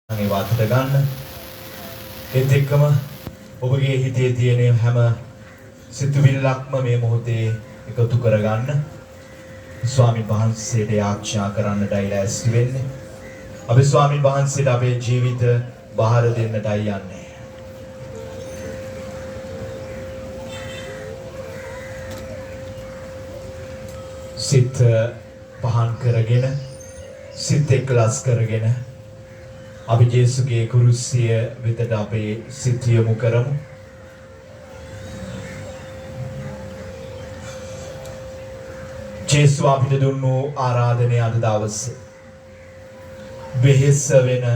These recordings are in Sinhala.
මේ වාතට ගන්න. ඒත් එක්කම ඔබගේ හිතේ තියෙන හැම සිතුවිල්ලක්ම මේ මොහොතේ එකතු කරගන්න. ස්වාමීන් වහන්සේට යාඥා කරන්නටයි ලෑස්ති වෙන්නේ. අපි ස්වාමීන් වහන්සේට අපේ ජීවිත බාර දෙන්නටයි යන්නේ. සිත පහන් කරගෙන සිත එක්ලස් කරගෙන අපි ජේසුගේ කුරුසිය වෙතට අපේ සිත යොමු කරමු. ජේසු අපිට දුන්නු ආරාධනය අද දවසේ වෙහෙස වෙන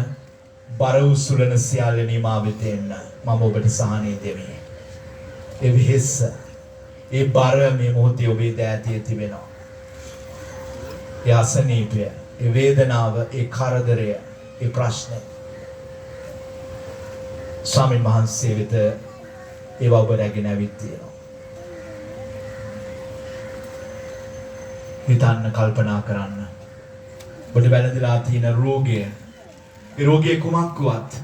බර උසුලන සියල්ල නිමා වෙත එන්න මම ඔබට සහනය දෙමි. ඒ වෙහෙස, ඒ බර මේ මොහොතේ ඔබේ දෑතේ තිබෙනවා. ඒ අසනීපය, ඒ වේදනාව, ඒ කරදරය, ඒ ප්‍රශ්න ස්වාමීන් වහන්සේ වෙත ඒවා ඔබ රැගෙන ඇවිත් තියෙනවා. හිතන්න, කල්පනා කරන්න. ඔබට වැළඳලා තියෙන රෝගය, ඒ රෝගය කුමක් වුවත්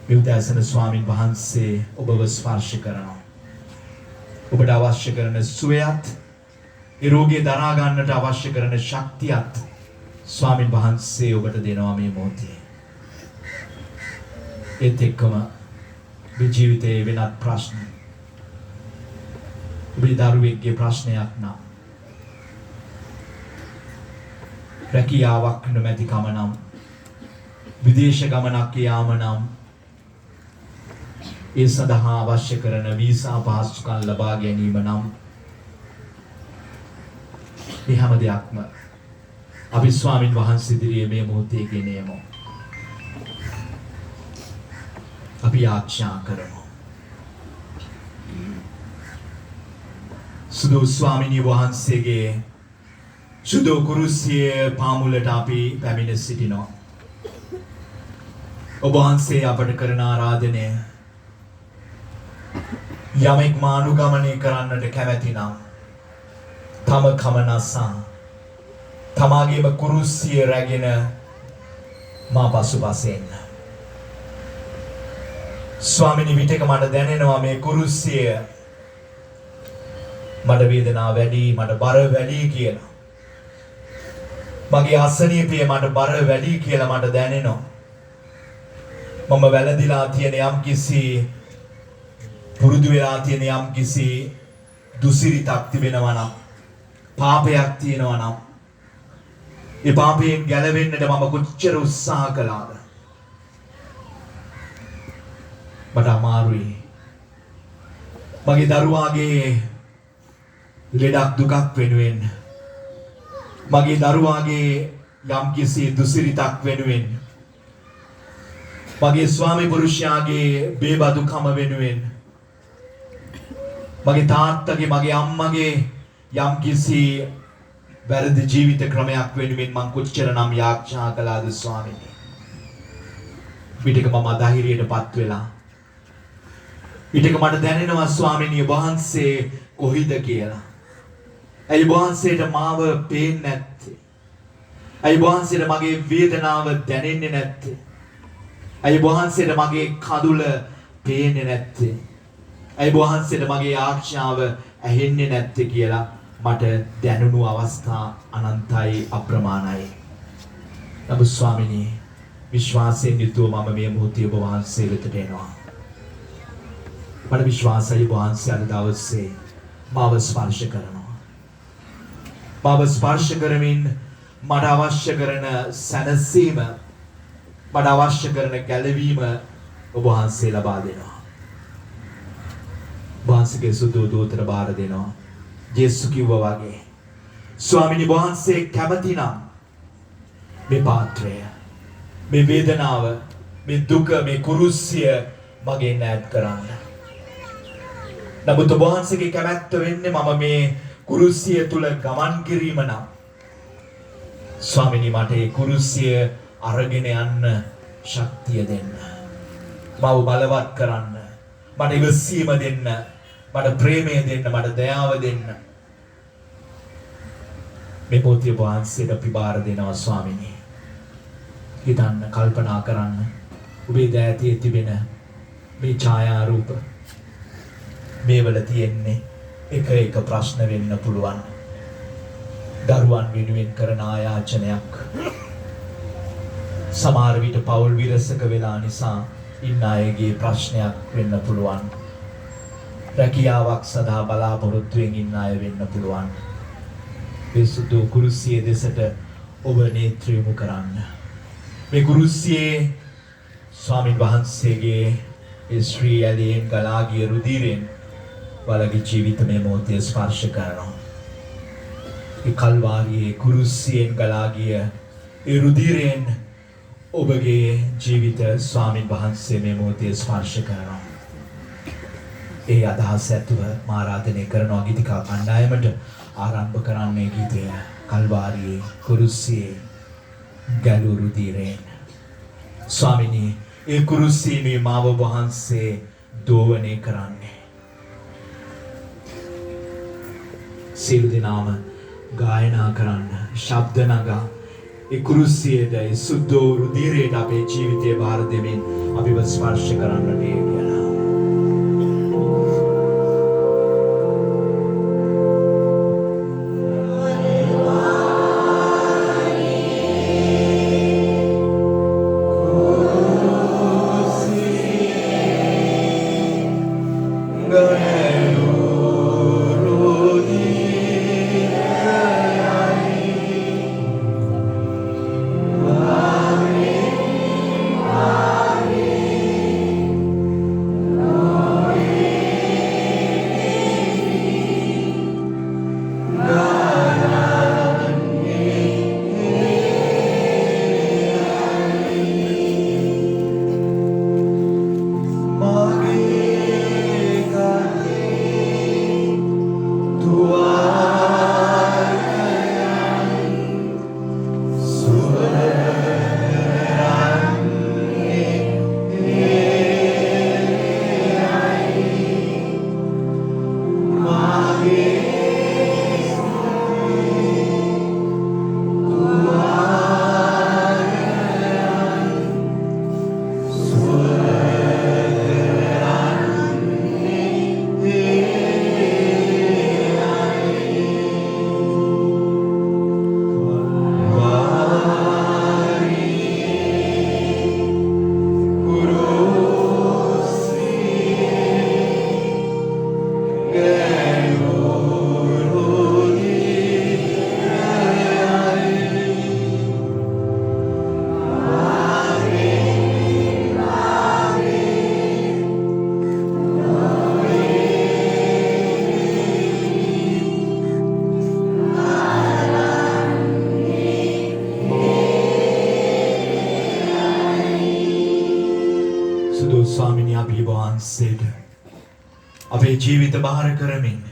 විද්‍යාසන ස්වාමීන් වහන්සේ ඔබව ස්පර්ශ කරනවා. ඔබට අවශ්‍ය කරන සුවයත්, ඒ රෝගය දරා ගන්නට අවශ්‍ය කරන ශක්තියත් ස්වාමීන් වහන්සේ ඔබට දෙනවා මේ මොහොතේ. ඒත් එක්කම ඔබේ ජීවිතයේ වෙනත් ප්‍රශ්න, ඔබේ දරුවෙක්ගේ ප්‍රශ්නයක් නම්, රැකියාවක් නොමැතිකම නම්, විදේශ ගමනක් යාම නම්, ඒ සඳහා අවශ්‍ය කරන වීසා පහසුකම් ලබා ගැනීම නම්, මේ හැම දෙයක්ම අපි ස්වාමීන් වහන්සේ ඉදිරියේ මේ මොහොතේ ගෙනෙමු. අපි යාඥා කරමු. සුදු ස්වාමීන් වහන්සේගේ සුදු කුරුසියේ පාමුලට අපි පැමිණ සිටිනවා. ඔබ වහන්සේ අපට කරන ආරාධනය, යමෙක් මානුගමනය කරන්නට කැමැති නම් තම කම නසා තමාගේම කුරුසිය රැගෙන මා පසුපස එන්න. ස්වාමිනී, විටක මට දැනෙනවා මේ කුරුසිය මට වේදනාව වැඩි, මට බර වැඩි කියලා. මගේ අසනීපය මට බර වැඩි කියලා මට දැනෙනවා. මම වැළඳිලා තියෙන යම් කිසි, පුරුදු වෙලා තියෙන යම් කිසි දුසිරිතක් තිබෙනවා නම්, පාපයක් තියෙනවා නම්, ඒ පාපයෙන් ගැලවෙන්නට මම කොච්චර උත්සාහ කළාද? මට අමාරුයි. මගේ දරුවාගේ ලෙඩක් දුකක් වෙනුවෙන්, මගේ දරුවාගේ යම් කිසි දුසිරිතක් වෙනුවෙන්, මගේ ස්වාමි පුරුෂයාගේ බේබදුකම වෙනුවෙන්, මගේ තාත්තගේ, මගේ අම්මගේ යම් කිසි වැරදි ජීවිත ක්‍රමයක් වෙනුවෙන් මං කොච්චරනම් යාඥා කළාද ස්වාමීනි. විටක මම අධෛර්යයටපත් වෙලා, විටක මට දැනෙනවා ස්වාමීනි වහන්සේ කොහිද කියලා. ඇයි වහන්සේට මාව පේන්නේ නැත්තේ? ඇයි වහන්සේට මගේ වේදනාව දැනෙන්නේ නැත්තේ? ඇයි වහන්සේට මගේ කඳුල පේන්නේ නැත්තේ? ඇයි වහන්සේට මගේ යාඥාව ඇහෙන්නේ නැත්තේ කියලා මට දැනුණු අවස්ථා අනන්තයි, අප්‍රමාණයි. නමුත් ස්වාමිනී, විශ්වාසයෙන් යුතුව මම මේ මොහොතේ ඔබ වහන්සේ වෙතට එනවා. මට විශ්වාසයි වහන්සේ අද දවසේ මාව ස්පර්ශ කරනවා. මාව ස්පර්ශ කරමින් මට අවශ්‍ය කරන සැනසීම, මට අවශ්‍ය කරන ගැලවීම ඔබ වහන්සේ ලබා දෙනවා. වහන්සේගේ සුදු දූතට බාර දෙනවා. ජේසු කිව්වා වගේ, ස්වාමීනි වහන්සේ කැමති නම් මේ පාත්‍රය, මේ වේදනාව, මේ දුක, මේ කුරුසිය මගෙන් ඈත් කරන්න. නමුත් ඔබ වහන්සේගේ කැමැත්ත වෙන්නේ මම මේ කුරුසිය තුල ගමන් කිරීම නම්, ස්වාමීනි මට මේ කුරුසිය අරගෙන යන්න ශක්තිය දෙන්න. මව බලවත් කරන්න, මට ඉවසීම දෙන්න, මට ප්‍රේමය දෙන්න, මට දයාව දෙන්න. මේ පොතේ වහන්සේට අපි බාර දෙනවා ස්වාමීනි. හිතන්න කල්පනා කරන්න ඔබේ දෑතේ තිබෙන මේ ඡායාරූප මේවල තියෙන්නේ එක ප්‍රශ්න වෙන්න පුළුවන්. දරුවන් වෙනුවෙන් කරන ආයාචනයක්. සමහර විට පෞල් විරසක වෙලා නිසා ඉන්න අයගේ ප්‍රශ්නයක් වෙන්න පුළුවන්. රැකියාවක් සඳහා බලාපොරොත්තුවෙන් ඉන්න අය වෙන්න පුළුවන්. මේ සුදු කුරුසිය දෙසට ඔබ නේත්‍ර යොමු කරන්න. මේ කුරුසියේ ස්වාමීන් වහන්සේගේ ඒ ශ්‍රී ඇලයෙන් ගලා ගිය රුධිරයෙන් වලගේ ජීවිත මේ මොහොතේ ස්පර්ශ කරනවා. ඒ කල්වාරියේ කුරුසියෙන් ගලා ගිය ඒ රුධිරයෙන් ඔබගේ ජීවිත ස්වාමීන් වහන්සේ මේ මොහොතේ ස්පර්ශ කරනවා. ඒ අදහස ඇතුව ආරාධනය කරනවා ගීතිකා කණ්ඩායමට ආරම්භ කරන්නේ ගීතය කල්වාරියේ කුරුසියේ ගැලූ රුධිරයෙන්. ස්වාමිනී ඒ කුරුසියේ මාව වහන්සේ දෝවනය කරන්නේ. සියලු දෙනාම ගායනා කරන්න ශබ්ද නගා ඒ කුරුසියේද ඒ සුද්ධ රුධිරයට අපේ ජීවිතය බාර දෙමින් අපිව ස්පර්ශ කරන්නට කියලා. ස්වාමිනී අපි වහන්සේට අපේ ජීවිත බාර කරමින්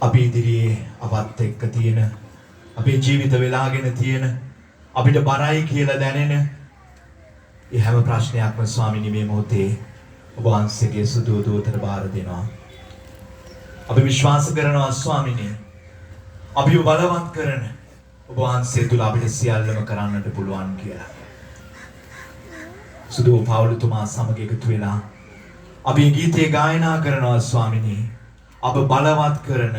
අපි ඉදිරියේ අපත් එක්ක තියෙන අපේ ජීවිත වෙලාගෙන තියෙන අපිට බරයි කියලා දැනෙන ඒ හැම ප්‍රශ්නයක්ම ස්වාමිනී මේ මොහොතේ ඔබ වහන්සේගේ සුදු දූතට බාර දෙනවා. අපි විශ්වාස කරනවා ස්වාමිනී අපිව බලවත් කරන ඔබ වහන්සේ තුල අපිට සියල්ලම කරන්නට පුළුවන් කියලා. සුදු පෞලතුමා සමග එකතු වෙලා අපි ගීතේ ගායනා කරනවා ස්වාමිනී. අප බලවත් කරන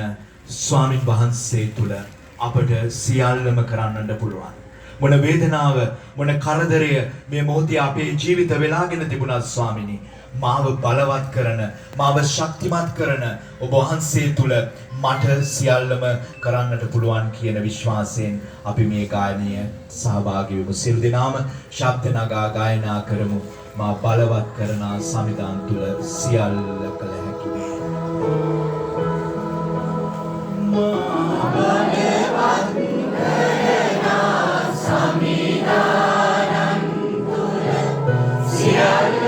ස්වාමින් වහන්සේ තුල අපට සියල්ලම කරන්නට පුළුවන්. මොන වේදනාව මොන කරදරය මේ මොහොතේ අපේ ජීවිත වෙලාගෙන තිබුණා ස්වාමිනී. මාව බලවත් කරන මාව ශක්තිමත් කරන ඔබ වහන්සේ තුල මට සියල්ලම කරන්නට පුළුවන් කියන විශ්වාසයෙන් අපි මේ ගායනය සහභාගී වෙමු. සියලු දෙනාම ශබ්ද නගා ගායනා කරමු. මා බලවත් කරන සමිදාන් තුල සියල්ල කළ හැකි වේ. මා බලවත් කරන සමිදාන් තුල සියල්ල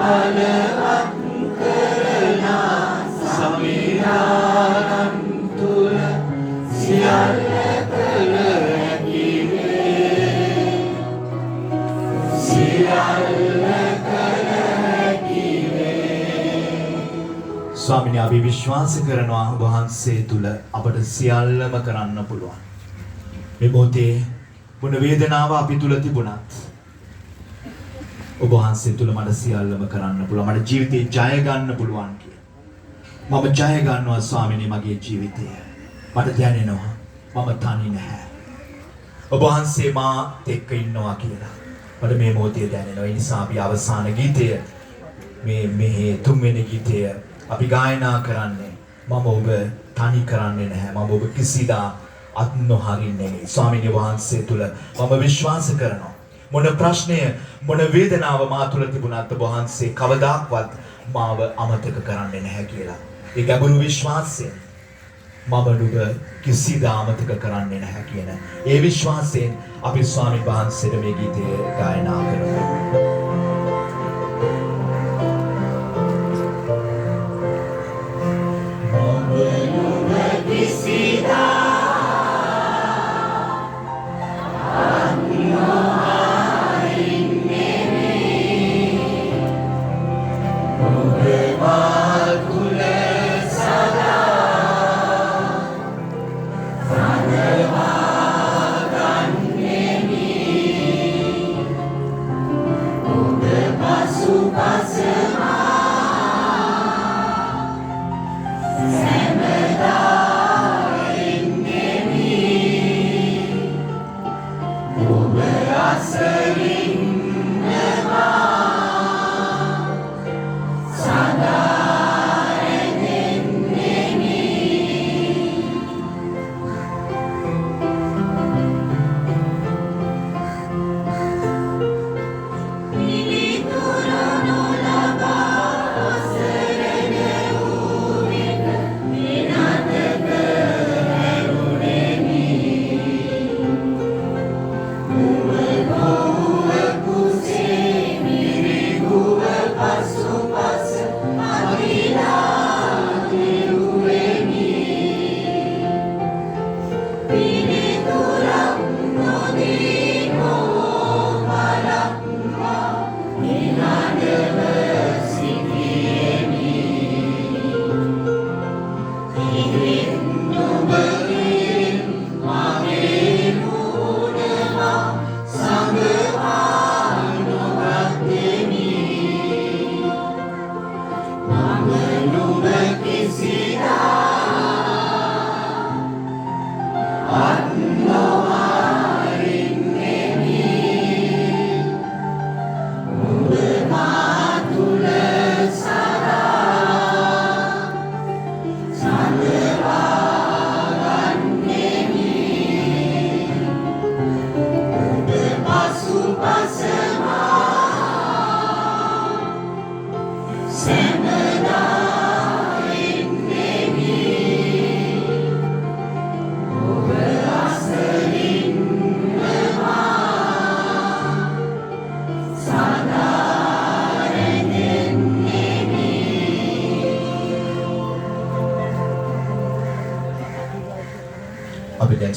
බලවත් කරනා සමිරානම් තුල සියල්ල කළ හැකි වේ සියල්ල කළ හැකි වේ ස්වාමීනි අපි විශ්වාස කරනවා ඔබ වහන්සේ තුල අපට සියල්ලම කරන්න පුළුවන් මේ මොහොතේ මොන වේදනාව අපි තුල තිබුණත් ඔබ වහන්සේ තුල මට සියල්ලම කරන්න පුළුවන් මට ජීවිතේ ජය ගන්න පුළුවන් කියලා. මම ජය ගන්නවා ස්වාමීනි මගේ ජීවිතය. මට දැනෙනවා මම තනි නැහැ. ඔබ වහන්සේ මාත් එක්ක ඉන්නවා කියලා. මට මේ මොහොතේ දැනෙනවා. ඒ නිසා අපි අවසාන ගීතය මේ තුන්වෙනි ගීතය අපි ගායනා කරන්නේ මම ඔබ තනි කරන්නේ නැහැ. මම ඔබ කිසිදා අත් නොහරින්නේ නැහැ. ස්වාමීනි වහන්සේ තුල මම විශ්වාස කරනවා. මොන ප්‍රශ්නය මොන වේදනාව මා තුළ තිබුණත් ඔබ වහන්සේ කවදාක්වත් මාව අමතක කරන්නේ නැහැ කියලා. ඒ ගැඹුරු විශ්වාසයෙන් මම නුඹ කිසිදා අමතක කරන්නේ නැහැ කියන ඒ විශ්වාසයෙන් අපි ස්වාමීන් වහන්සේට මේ ගීතය ගායනා කරමු. මම නුඹ කිසිදා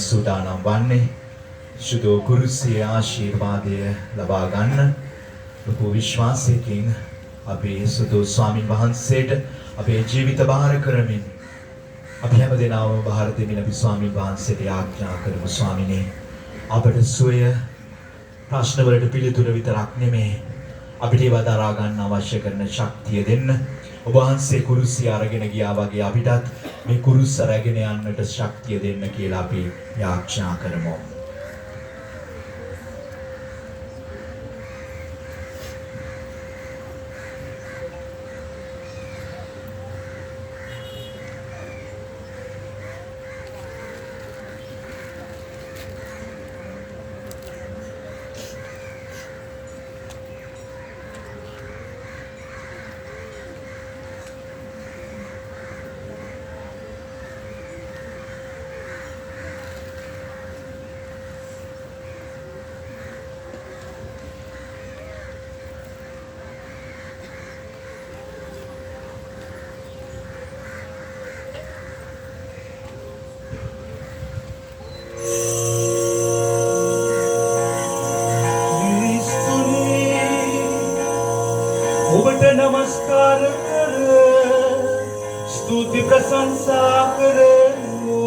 සූදානම් වන්නේ සුදු කුරුසියේ ආශිර්වාදය ලබා ගන්න ලොකු විශ්වාසයකින් අපි සුදු ස්වාමින් වහන්සේට අපේ ජීවිත බාර කරමින් අපි හැමදෙනාම බාර දෙමින් අපි ස්වාමින් වහන්සේට යාඥා කරමු. ස්වාමිනේ අපට සුවය ප්‍රශ්න වලට පිළිතුර විතරක් නෙමෙයි අපිට ඒවා දරා ගන්න අවශ්‍ය කරන ශක්තිය දෙන්න. ඔබ වහන්සේ කුරුසිය අරගෙන ගියා වගේ අපිටත් මේ කුරුස අරගෙන යන්නට ශක්තිය දෙන්න කියලා අපි යාඥා කරමු. ඔබට නමස්කාර කර ස්තුති ප්‍රශංසා කරමු.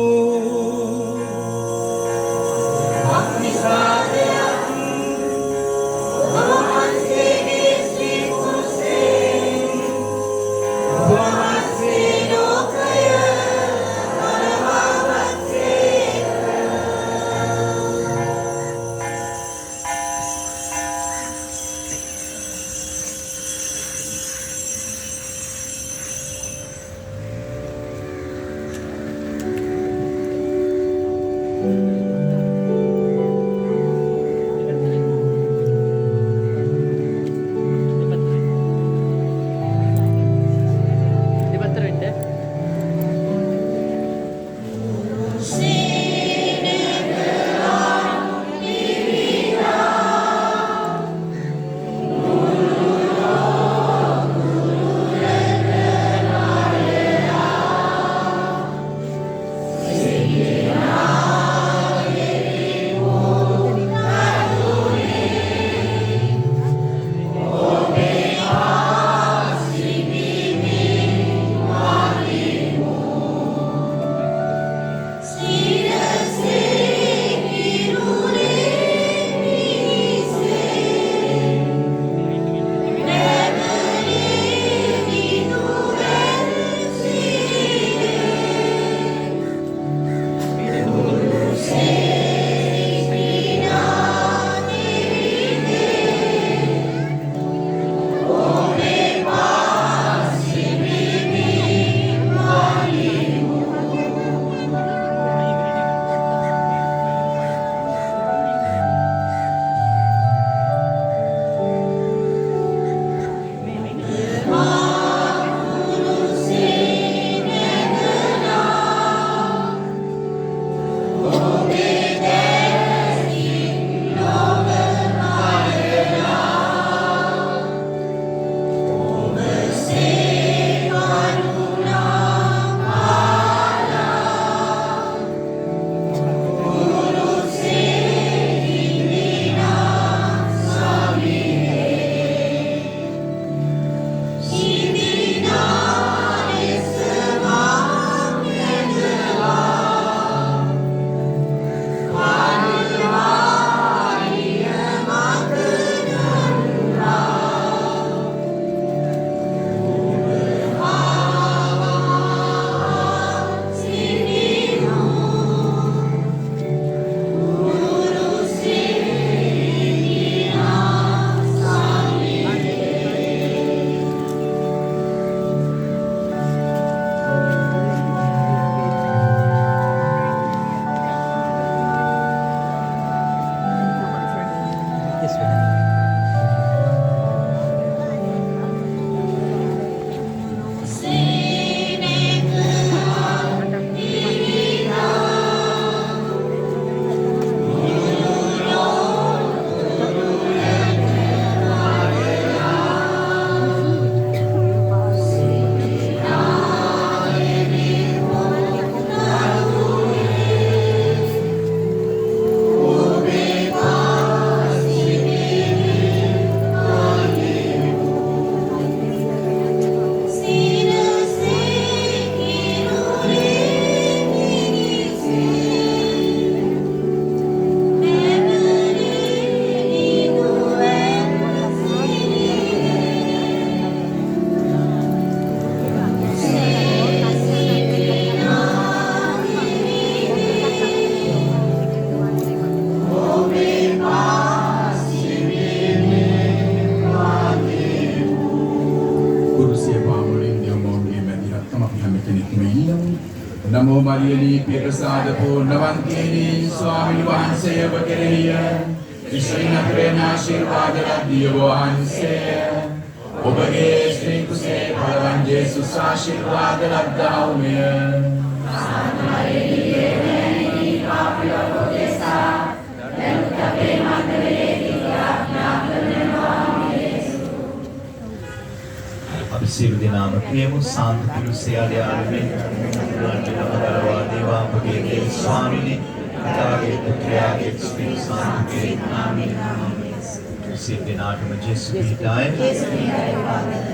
නමෝ මරියනී පිරසාද පූර්ණවන්තිනී ස්වාමීන් වහන්සේ ඔබ කෙරෙහිය විශ්වවින් අතරේන ආශිර්වාද ලබ්ධිය වහන්සේ ඔබගේ ශ්‍රී කුසේ බලවන් ජේසුස් ආශිර්වාද ලබ්ධා වූය. අපි සියලු දෙනාම කියමු සාන්ත පිරුසියාලේ ආරම්භයෙන් නමදරවා දේවාපගේ දේව ස්වාමීනි, පිතාගේ පුත්‍රයාගේ ස්පිරිත් සාන්තගේ නාමයෙන් සියලු දෙනාටම ජේසු පිහිටාය.